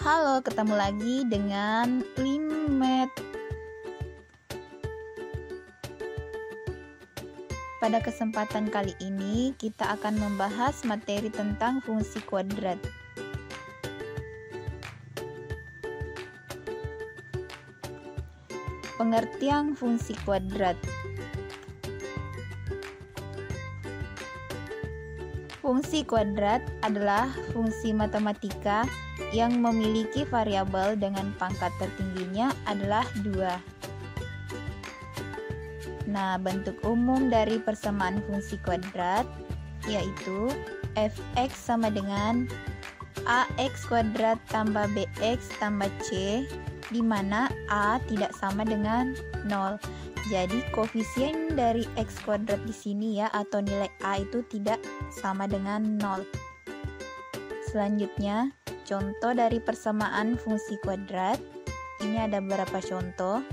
Halo, ketemu lagi dengan Limet. Pada kesempatan kali ini kita akan membahas materi tentang fungsi kuadrat. Pengertian fungsi kuadrat. Fungsi kuadrat adalah fungsi matematika yang memiliki variabel dengan pangkat tertingginya adalah 2. Nah, bentuk umum dari persamaan fungsi kuadrat yaitu f(x) sama dengan ax kuadrat tambah bx tambah c, di mana a tidak sama dengan 0. Jadi koefisien dari x kuadrat di sini ya, atau nilai a itu tidak sama dengan 0. Selanjutnya, contoh dari persamaan fungsi kuadrat. Ini ada beberapa contoh.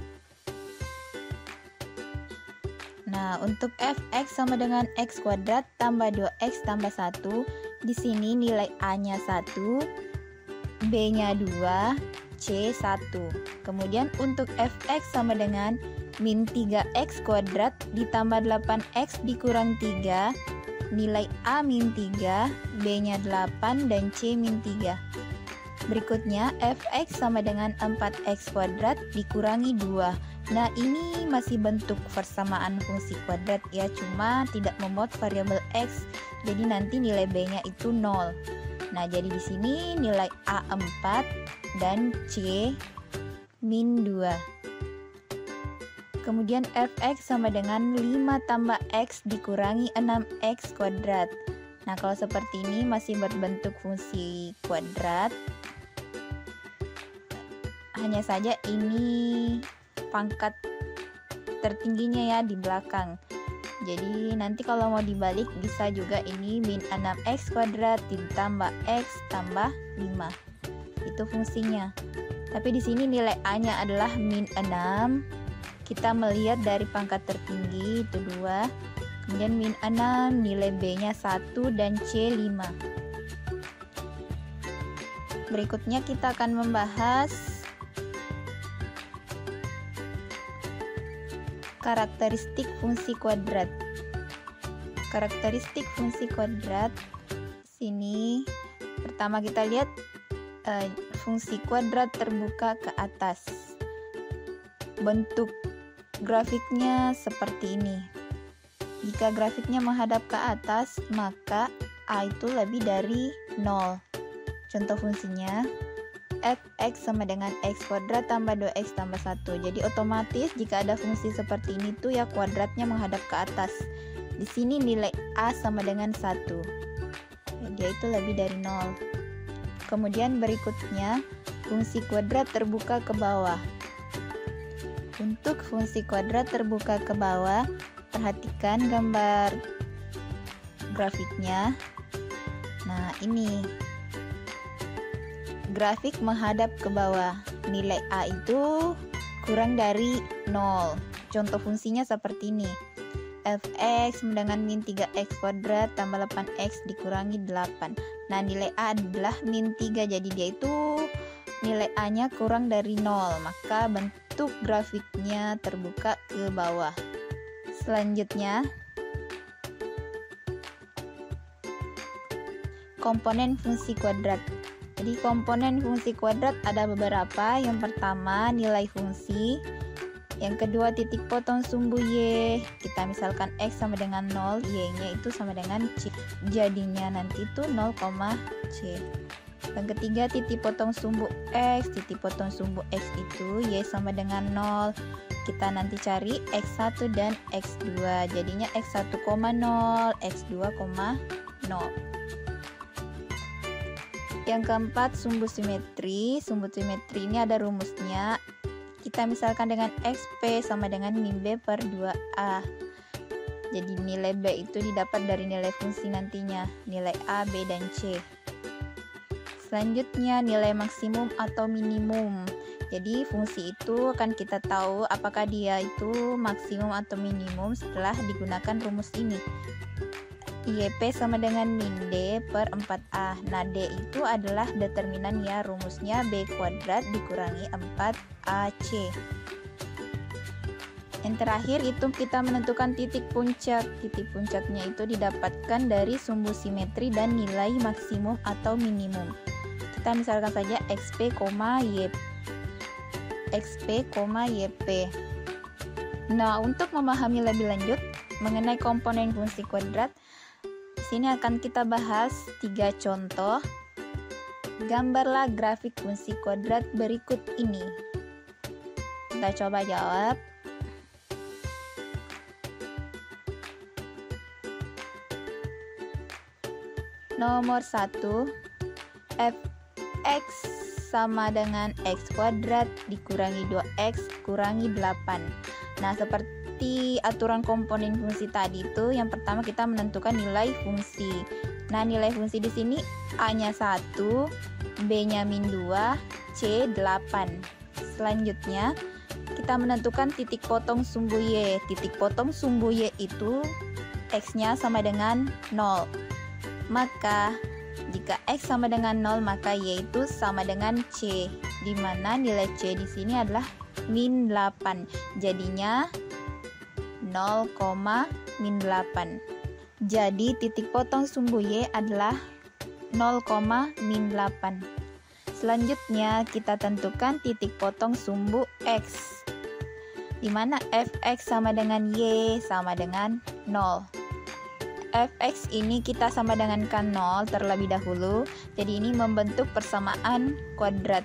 Nah, untuk f(x) sama dengan x kuadrat tambah 2x tambah 1, di sini nilai a-nya 1, b-nya 2, c 1. Kemudian untuk f(x) sama dengan min 3x kuadrat ditambah 8x dikurang 3, nilai a min 3, b-nya 8, dan c min 3. Berikutnya f(x) sama dengan 4x kuadrat dikurangi 2. Nah, ini masih bentuk persamaan fungsi kuadrat ya, cuma tidak memuat variabel x, jadi nanti nilai b-nya itu 0. Nah, jadi di sini nilai a 4 dan c min 2. Kemudian f(x) sama dengan 5 tambah x dikurangi 6x kuadrat. Nah, kalau seperti ini masih berbentuk fungsi kuadrat. Hanya saja ini pangkat tertingginya ya di belakang. Jadi nanti kalau mau dibalik bisa juga ini min 6x kuadrat ditambah x tambah 5. Itu fungsinya. Tapi di sini nilai a-nya adalah min 6. Kita melihat dari pangkat tertinggi itu 2. Kemudian min 6, nilai b-nya 1 dan c 5. Berikutnya kita akan membahas karakteristik fungsi kuadrat. Karakteristik fungsi kuadrat sini pertama kita lihat fungsi kuadrat terbuka ke atas. Bentuk grafiknya seperti ini. Jika grafiknya menghadap ke atas, maka a itu lebih dari 0. Contoh fungsinya f(x) sama dengan x kuadrat tambah 2x tambah 1. Jadi otomatis jika ada fungsi seperti ini tuh ya kuadratnya menghadap ke atas. Di sini nilai a sama dengan 1. Ya, dia itu lebih dari 0. Kemudian berikutnya fungsi kuadrat terbuka ke bawah. Untuk fungsi kuadrat terbuka ke bawah, perhatikan gambar grafiknya. Nah, ini grafik menghadap ke bawah. Nilai a itu kurang dari 0. Contoh fungsinya seperti ini. f(x) dengan min 3x kuadrat tambah 8x dikurangi 8. Nah, nilai a adalah min 3, jadi dia itu nilai a-nya kurang dari 0. Maka bentuk grafiknya terbuka ke bawah. Selanjutnya, komponen fungsi kuadrat. Jadi komponen fungsi kuadrat ada beberapa. Yang pertama nilai fungsi. Yang kedua titik potong sumbu y. Kita misalkan x sama dengan 0, y-nya itu sama dengan c. Jadinya nanti itu 0, c. Yang ketiga titik potong sumbu x. Titik potong sumbu x itu y sama dengan 0. Kita nanti cari x1 dan x2. Jadinya x1, 0, x2, 0. Yang keempat sumbu simetri. Sumbu simetri ini ada rumusnya. Kita misalkan dengan xp sama dengan min b per 2a. Jadi nilai b itu didapat dari nilai fungsi nantinya. Nilai a, b, dan c. Selanjutnya nilai maksimum atau minimum. Jadi fungsi itu akan kita tahu apakah dia itu maksimum atau minimum setelah digunakan rumus ini. YP sama dengan min D per 4A. Nah, D itu adalah determinan ya, rumusnya B kuadrat dikurangi 4AC. Yang terakhir itu kita menentukan titik puncak. Titik puncaknya itu didapatkan dari sumbu simetri dan nilai maksimum atau minimum. Kita misalkan saja XP, YP. Nah, untuk memahami lebih lanjut mengenai komponen fungsi kuadrat, di sini akan kita bahas 3 contoh. Gambarlah grafik fungsi kuadrat berikut ini. Kita coba jawab. Nomor 1, fx sama dengan x kuadrat dikurangi 2x kurangi 8. Nah, seperti aturan komponen fungsi tadi itu, yang pertama kita menentukan nilai fungsi. Nah, nilai fungsi di sini A-nya 1, B-nya min 2, C 8. Selanjutnya, kita menentukan titik potong sumbu Y. Titik potong sumbu Y itu X-nya sama dengan 0. Maka jika X sama dengan 0, maka Y itu sama dengan C, di mana nilai C di sini adalah min 8. Jadinya 0, min 8. Jadi titik potong sumbu Y adalah 0, min 8. Selanjutnya kita tentukan titik potong sumbu X, di mana fx sama dengan Y sama dengan 0. Fx ini kita sama dengankan 0 terlebih dahulu, jadi ini membentuk persamaan kuadrat.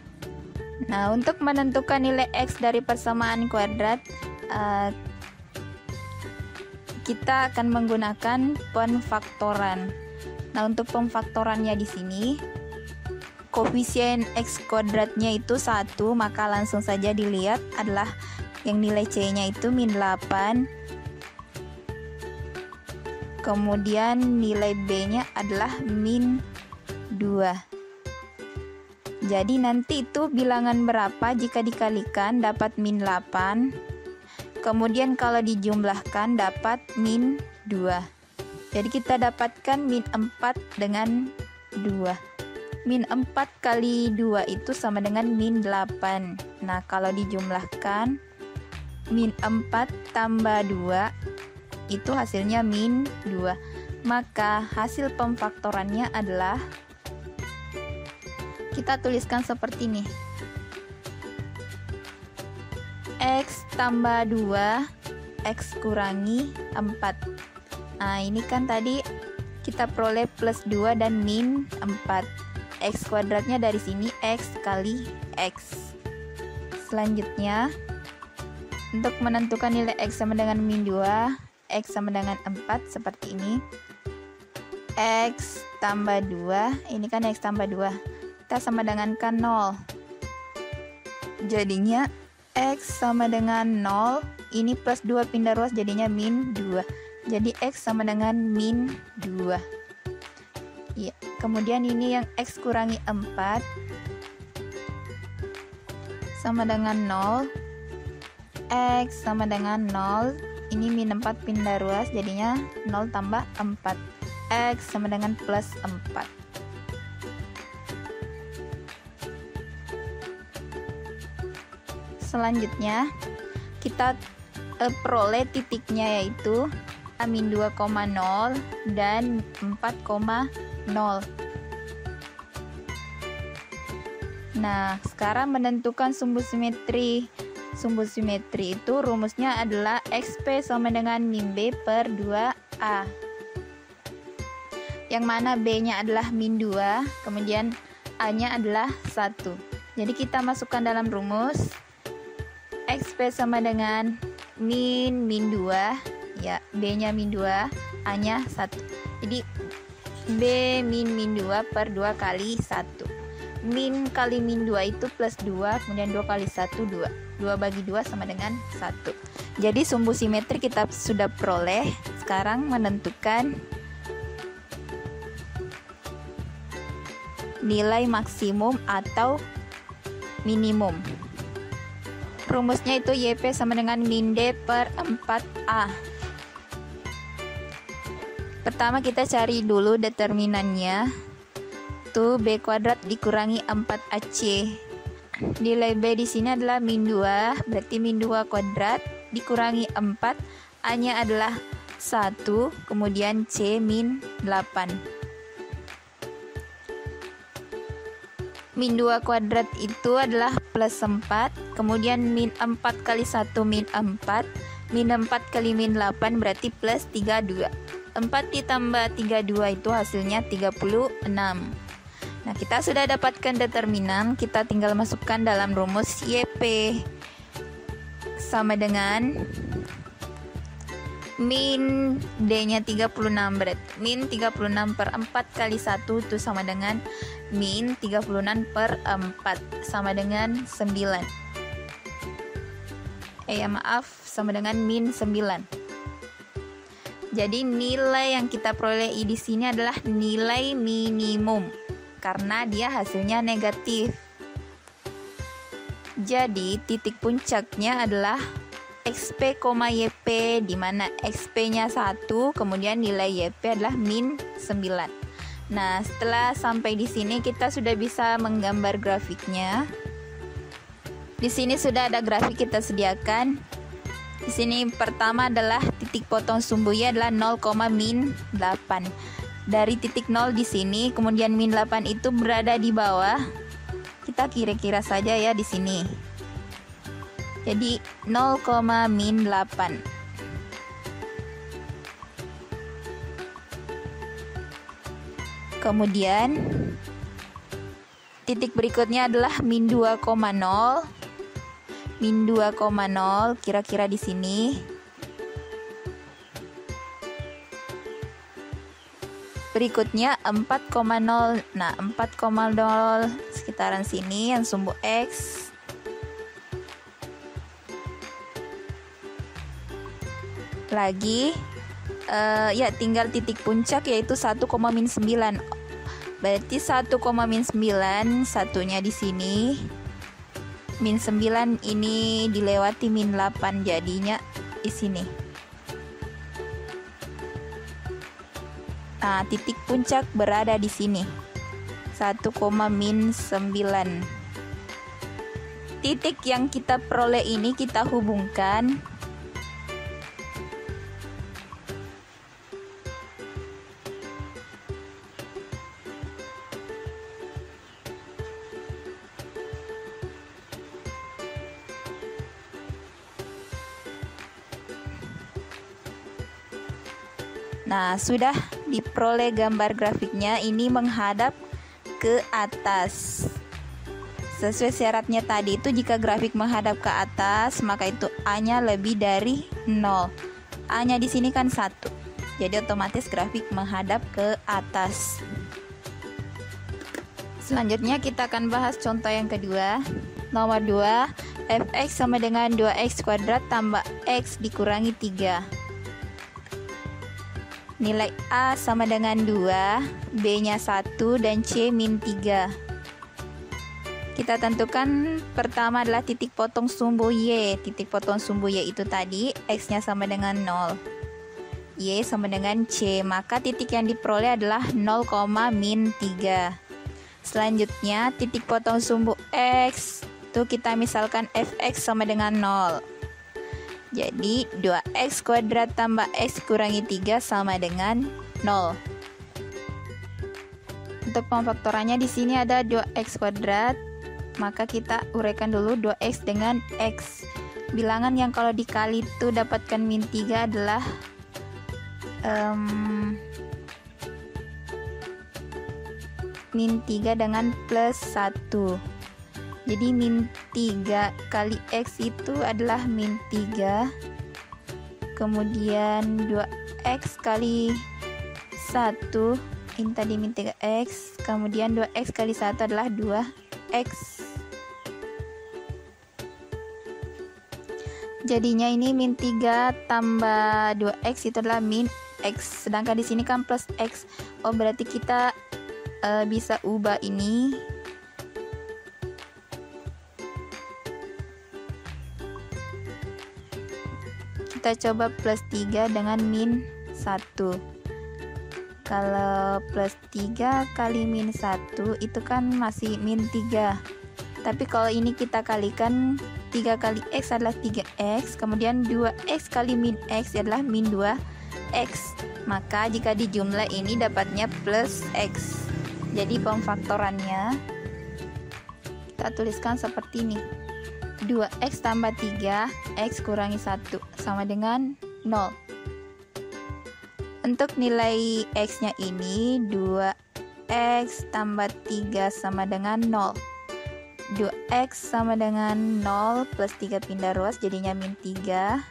Nah, untuk menentukan nilai X dari persamaan kuadrat, kita akan menggunakan pemfaktoran. Nah, untuk pemfaktorannya di sini, koefisien X kuadratnya itu 1, maka langsung saja dilihat adalah yang nilai C-nya itu min 8. Kemudian nilai B-nya adalah min 2. Jadi nanti itu bilangan berapa jika dikalikan dapat min 8. Kemudian kalau dijumlahkan dapat min 2. Jadi kita dapatkan min 4 dengan 2. Min 4 kali 2 itu sama dengan min 8. Nah, kalau dijumlahkan min 4 tambah 2 itu hasilnya min 2. Maka hasil pemfaktorannya adalah, kita tuliskan seperti ini, X tambah 2 X kurangi 4. Nah, ini kan tadi kita peroleh plus 2 dan min 4. X kuadratnya dari sini X kali X. Selanjutnya, untuk menentukan nilai X sama dengan min 2, X sama dengan 4 seperti ini. X tambah 2, ini kan X tambah 2, kita sama dengankan 0. Jadinya X sama dengan 0, ini plus 2 pindah ruas jadinya min 2. Jadi X sama dengan min 2. Ya, kemudian ini yang X kurangi 4 sama dengan 0. X sama dengan 0, ini min 4 pindah ruas jadinya 0 tambah 4. X sama dengan plus 4. Selanjutnya kita peroleh titiknya, yaitu min 2,0 dan 4,0. Nah, sekarang menentukan sumbu simetri. Sumbu simetri itu rumusnya adalah XP sama dengan min B per 2A. Yang mana B-nya adalah min 2, kemudian A-nya adalah 1. Jadi kita masukkan dalam rumus. XP sama dengan min 2, ya, B-nya min 2, A-nya 1. Jadi B min 2 per 2 kali 1. Min kali min 2 itu plus 2, kemudian 2 kali 1, 2. 2 bagi 2 sama dengan 1. Jadi sumbu simetri kita sudah peroleh. Sekarang menentukan nilai maksimum atau minimum. Rumusnya itu YP sama dengan min D per 4A. Pertama kita cari dulu determinannya. Tuh B kuadrat dikurangi 4AC. Nilai B di sini adalah min 2, berarti min 2 kuadrat dikurangi 4, A-nya adalah 1, kemudian C min 8. Min 2 kuadrat itu adalah plus 4, kemudian min 4 kali 1 min 4, min 4 kali min 8 berarti plus 32. 4 ditambah 32 itu hasilnya 36. Nah, kita sudah dapatkan determinan, kita tinggal masukkan dalam rumus YP sama dengan min D-nya 36, berarti min 36 per 4 kali 1 itu sama dengan min 36 per 4 sama dengan 9. Sama dengan min 9. Jadi nilai yang kita peroleh di sini adalah nilai minimum karena dia hasilnya negatif. Jadi titik puncaknya adalah XP, YP, di mana XP-nya 1, kemudian nilai YP adalah min 9. Nah, setelah sampai di sini kita sudah bisa menggambar grafiknya. Di sini sudah ada grafik kita sediakan. Di sini pertama adalah titik potong sumbu Y adalah 0, min 8. Dari titik 0 di sini, kemudian min 8 itu berada di bawah. Kita kira-kira saja ya di sini. Jadi 0, min 8. Kemudian titik berikutnya adalah min 2,0. Min 2,0 kira-kira di sini. Berikutnya 4,0. Nah, 4,0 sekitaran sini yang sumbu X. Lagi ya tinggal titik puncak yaitu 1, min 9. Berarti 1, min 9 satunya di sini. Min 9 ini dilewati min 8 jadinya di sini. Nah, titik puncak berada di sini. 1, min 9. Titik yang kita peroleh ini kita hubungkan Nah, sudah diperoleh gambar grafiknya, ini menghadap ke atas. Sesuai syaratnya tadi itu jika grafik menghadap ke atas, maka itu A-nya lebih dari 0. A-nya di sini kan 1. Jadi otomatis grafik menghadap ke atas. Selanjutnya kita akan bahas contoh yang kedua. Nomor 2, fx sama dengan 2x kuadrat tambah x dikurangi 3. Nilai A sama dengan 2, B-nya 1, dan C min 3. Kita tentukan pertama adalah titik potong sumbu Y. Titik potong sumbu Y itu tadi, X-nya sama dengan 0. Y sama dengan C, maka titik yang diperoleh adalah 0, min 3. Selanjutnya, titik potong sumbu X, itu kita misalkan fx sama dengan 0. Jadi 2x kuadrat tambah x kurangi 3 sama dengan 0. Untuk pemfaktorannya di sini ada 2x kuadrat, maka kita uraikan dulu 2x dengan x. Bilangan yang kalau dikali itu dapatkan min 3 adalah min 3 dengan plus 1. Jadi min 3 kali X itu adalah min 3. Kemudian 2X kali 1, ini tadi min 3X. Kemudian 2X kali 1 adalah 2X. Jadinya ini min 3 tambah 2X itu adalah min X. Sedangkan di sini kan plus X. Oh, berarti kita bisa ubah ini. Kita coba plus 3 dengan min 1. Kalau plus 3 kali min 1 itu kan masih min 3. Tapi kalau ini kita kalikan 3 kali X adalah 3X, kemudian 2X kali min X adalah min 2X. Maka jika dijumlah ini dapatnya plus X. Jadi pemfaktorannya kita tuliskan seperti ini. 2X tambah 3, X kurangi 1 sama dengan 0. Untuk nilai X-nya ini 2X tambah 3 sama dengan 0. 2X sama dengan 0 plus 3 pindah ruas jadinya min 3.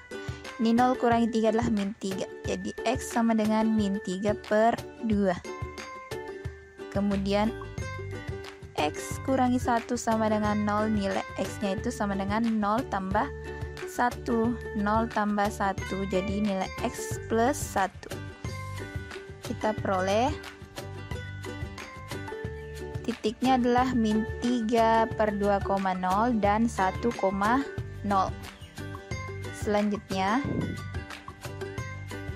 Ini 0 kurangi 3 adalah min 3. Jadi X sama dengan min 3 per 2. Kemudian X kurangi 1 sama dengan 0. Nilai X-nya itu sama dengan 0 tambah 1. 0 tambah 1 jadi nilai X plus 1. Kita peroleh titiknya adalah min 3 per 2,0 dan 1,0. Selanjutnya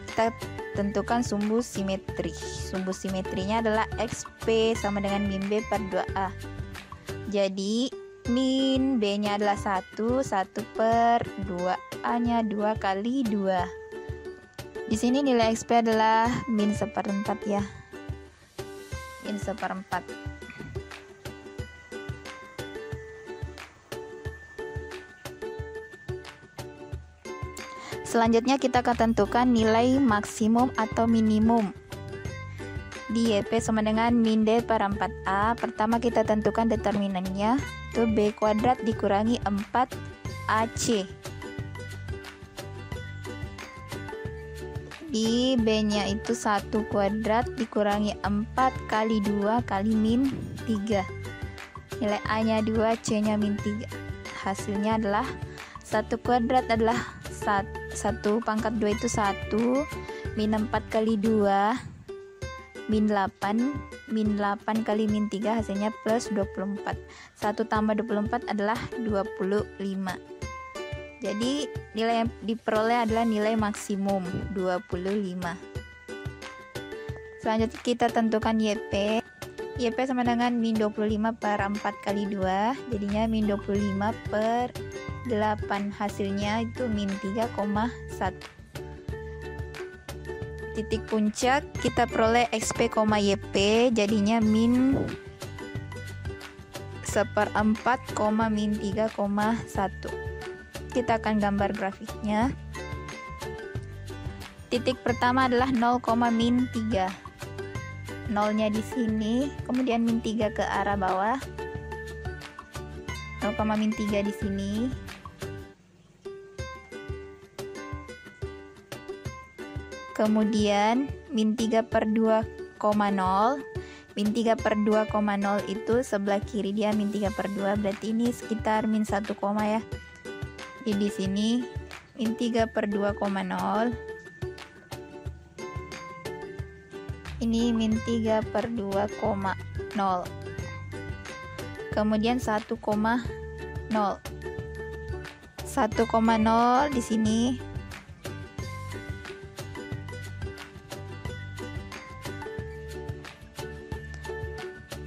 kita tentukan sumbu simetri. Sumbu simetrinya adalah XP sama dengan min B per 2A. Jadi min B nya adalah 1 per 2A nya 2 kali 2. Di sini nilai XP adalah min 1/4 ya. Min 1/4. Selanjutnya kita akan tentukan nilai maksimum atau minimum di YP sama dengan min D per 4A. Pertama kita tentukan determinannya, itu B kuadrat dikurangi 4AC. Di B nya itu 1 kuadrat dikurangi 4 kali 2 kali min 3. Nilai A nya 2, C nya min 3. Hasilnya adalah 1 kuadrat adalah 1 pangkat 2 itu 1, min 4 kali 2 min 8, min 8 kali min 3 hasilnya plus 24. 1 tambah 24 adalah 25. Jadi nilai yang diperoleh adalah nilai maksimum 25. Selanjutnya kita tentukan YP. YP sama dengan min 25 per 4 kali 2, jadinya min 25 per 8, hasilnya itu min 3,1. Titik puncak kita peroleh XP, YP, jadinya min 1/4, min 3,1. Kita akan gambar grafiknya. Titik pertama adalah 0, min 3. 0-nya di sini, kemudian min 3 ke arah bawah. 0, min 3 di sini. Kemudian min 3 per 2,0. Min 3 per 2,0 itu sebelah kiri dia min 3 per 2, berarti ini sekitar min 1, ya. Jadi di sini min 3 per 2,0. Ini min 3 per 2,0. Kemudian 1,0. 1,0 di sini.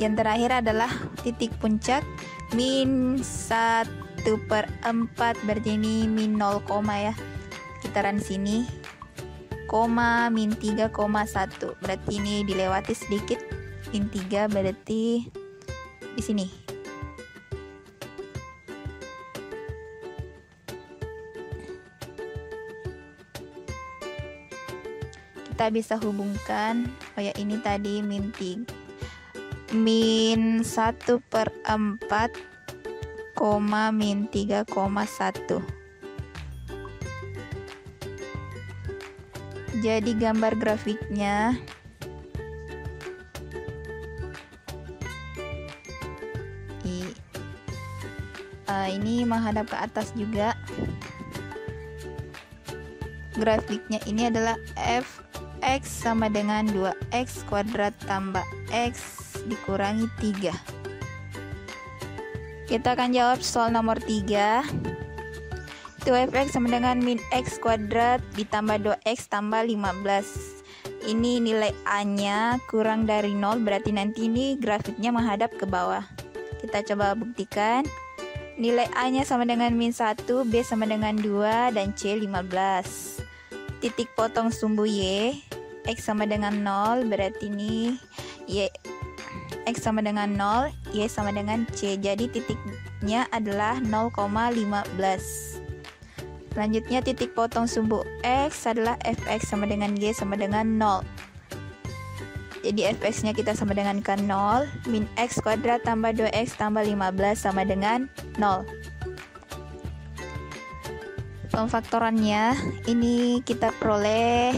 Yang terakhir adalah titik puncak min 1/4, berarti ini min 0, ya. Kitaran sini, min 3,1, berarti ini dilewati sedikit. Min 3 berarti di sini. Kita bisa hubungkan, oh ya, ini tadi min 1/4, min 3,1. Jadi gambar grafiknya ini menghadap ke atas juga. Grafiknya ini adalah fx sama dengan 2x kuadrat tambah x dikurangi 3. Kita akan jawab soal nomor 3. Itu fx sama dengan min x kuadrat ditambah 2x tambah 15. ini nilai A-nya kurang dari 0, berarti nanti ini grafiknya menghadap ke bawah. Kita coba buktikan. Nilai A-nya sama dengan min 1, B sama dengan 2, dan C 15. Titik potong sumbu Y, X sama dengan 0, berarti ini Y, X sama dengan 0, Y sama dengan C. Jadi titiknya adalah 0,15. Selanjutnya titik potong sumbu X adalah fx sama dengan Y sama dengan 0. Jadi fx-nya kita sama dengan kan 0, min x kuadrat tambah 2x tambah 15 sama dengan 0. Pemfaktorannya ini kita peroleh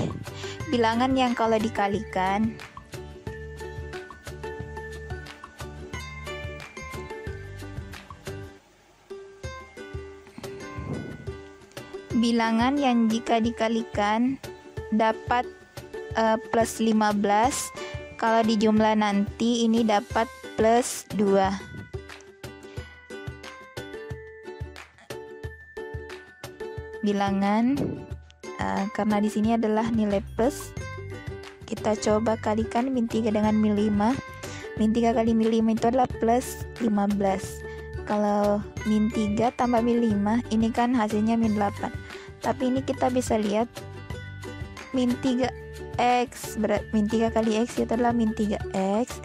bilangan yang kalau dikalikan jika dikalikan dapat plus 15, kalau dijumlah nanti ini dapat plus 2. Bilangan karena di sini adalah nilai plus, kita coba kalikan min 3 dengan min 5. Min 3 kali min 5 itu adalah plus 15. Kalau min 3 tambah min 5, ini kan hasilnya min 8. Tapi ini kita bisa lihat min 3x, min 3 kali x itu adalah min 3x.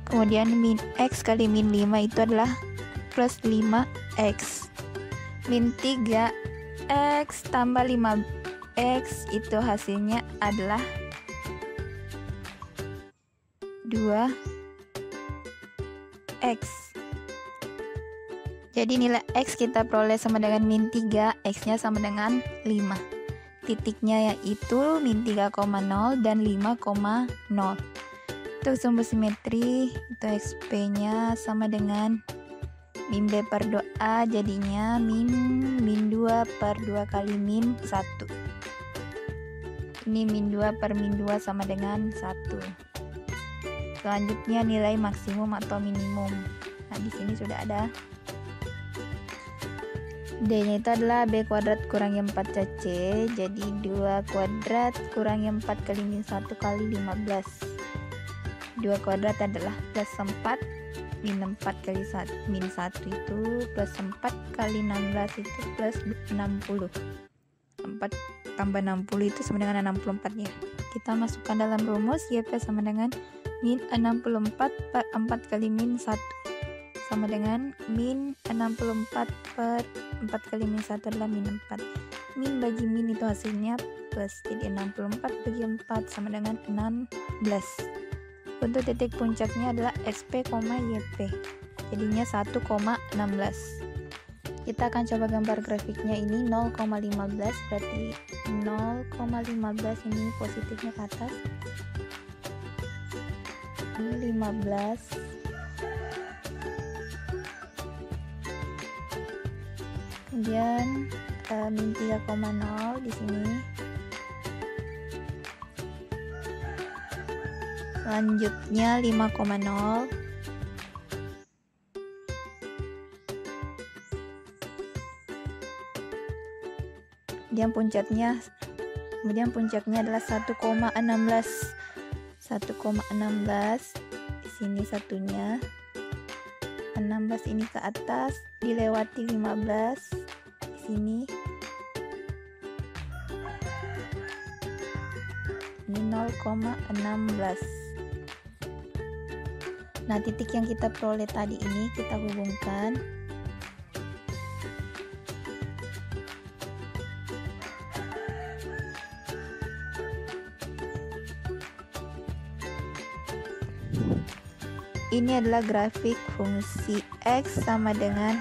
Kemudian min x kali min 5 itu adalah plus 5x. Min 3x tambah 5x itu hasilnya adalah 2x. Jadi nilai x kita peroleh sama dengan min 3, x-nya sama dengan 5. Titiknya yaitu min 3,0 dan 5,0. Untuk sumbu simetri, itu xp-nya sama dengan min b per 2a, jadinya min 2 per 2 kali min 1. Ini min 2 per min 2 sama dengan 1. Selanjutnya nilai maksimum atau minimum. Nah, di sini sudah ada. D-nya itu adalah B kuadrat kurang 4C, jadi 2 kuadrat kurang 4 kali min 1 kali 15. 2 kuadrat adalah plus 4, min 4 kali min 1 itu plus 4 kali 16 itu plus 60. 4 tambah 60 itu sama dengan 64 ya. Kita masukkan dalam rumus, YP sama dengan min 64 per 4 kali min 1 sama dengan min 64 per 4 kali min 1 adalah min 4. Min bagi min itu hasilnya plus, jadi 64 bagi 4 sama dengan 16. Untuk titik puncaknya adalah XP, YP, jadinya 1,16. Kita akan coba gambar grafiknya. Ini 0,15, berarti 0,15 ini positifnya ke atas, ini 15, kemudian min 3,0 di sini. Selanjutnya 5,0. Kemudian puncaknya adalah 1,16. 1,16 di sini satunya. 16 ini ke atas dilewati 15 di sini. Ini 0,16. Nah, titik yang kita peroleh tadi ini kita hubungkan. Ini adalah grafik fungsi x sama dengan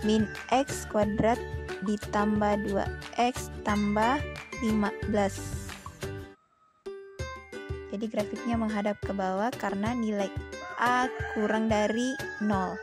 min x kuadrat ditambah 2x tambah 15. Jadi grafiknya menghadap ke bawah karena nilai A kurang dari 0.